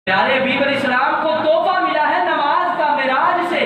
پیارے حبیب علیہ السلام کو تحفہ ملا ہے نماز کا معراج سے،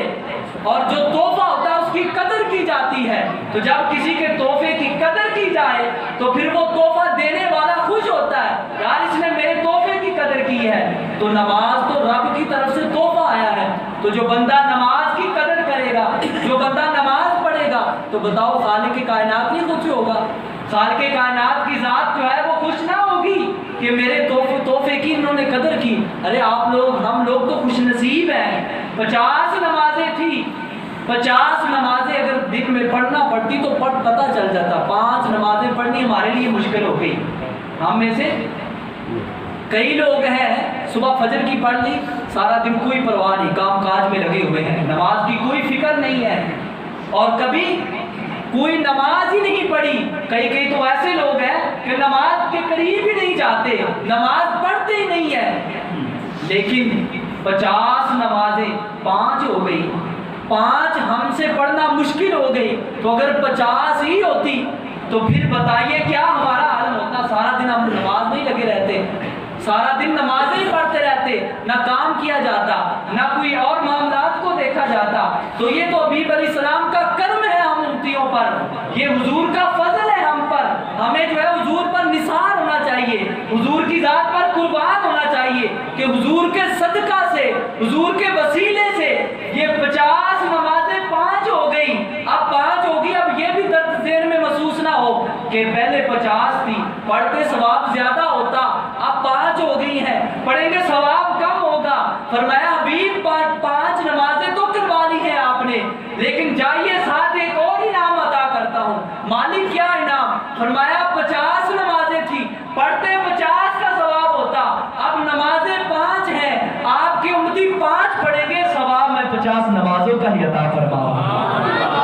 اور جو تحفہ ہوتا ہے اس کی قدر کی جاتی ہے۔ تو جب کسی کے تحفے کی قدر کی جائے تو پھر وہ تحفہ دینے والا خوش ہوتا ہے، یار اس نے میرے تحفے کی قدر کی ہے۔ تو نماز تو رب کی طرف سے تحفہ آیا ہے، تو جو بندہ نماز کی قدر کرے گا، جو بندہ نماز پڑھے گا، تو بتاؤ خالق کائنات نہیں خوش ہوگا؟ خالق کائنات کی ذات جو ہے وہ خوش نہ ہوگی کہ میرے تحفے کی انہوں نے قدر کی؟ ارے آپ لوگ، ہم لوگ تو خوش نصیب ہیں۔ 50 نمازیں تھی، 50 نمازیں اگر دن میں پڑھنا پڑتی تو پتہ چل جاتا۔ 5 نمازیں پڑھنی ہمارے لیے مشکل ہو گئی۔ ہم میں سے کئی لوگ ہیں صبح فجر کی پڑھ لی، سارا دن کوئی پرواہ نہیں، کام کاج میں لگے ہوئے ہیں، نماز کی کوئی فکر نہیں ہے، اور کبھی کوئی نماز ہی نہیں پڑھی۔ کئی تو ایسے لوگ ہیں کہ نماز کے قریب ہی نہیں جاتے، نماز پڑھتے ہی نہیں ہے۔ لیکن 50 نمازیں 5 ہو گئی، 5 ہم سے پڑھنا مشکل ہو گئی، تو اگر 50 ہی ہوتی تو پھر بتائیے کیا ہمارا حال ہوتا؟ سارا دن ہم نماز نہیں لگے رہتے، سارا دن نمازیں ہی پڑھتے رہتے، نہ کام کیا جاتا، نہ کوئی اور معاملات کو دیکھا جاتا۔ تو یہ تو حبیب علیہ السلام کا کرم ہے ہم امتیوں پر، یہ حضور کا فضل ہے ہم پر۔ ہمیں جو ہے حضور پر نثار ہونا چاہیے، حضور کی ذات پر قربان ہونا چاہیے کہ حضور کے صدقہ سے، حضور کے وسیلے سے یہ 50 نمازیں 5 ہو گئی، اب 5 ہوگی۔ اب یہ بھی درد ذہن میں محسوس نہ ہو کہ پہلے 50 تھی، پڑھتے ثواب زیادہ ہوتا، اب 5 ہو گئی ہیں، پڑھیں گے ثواب کم ہوگا۔ فرمایا حبیب 5 نمازیں تو کروا لی ہیں آپ نے، لیکن جائیے ساتھ ایک اور انعام عطا کرتا ہوں۔ مالک کیا انعام؟ فرمایا 50 نمازیں تھی، پڑھتے 50 کا ثواب ہوتا، اب نمازیں 5 ہیں، آپ کی امتی 5 پڑھیں گے، ثواب میں 50 نمازوں کا ہی عطا فرماؤں۔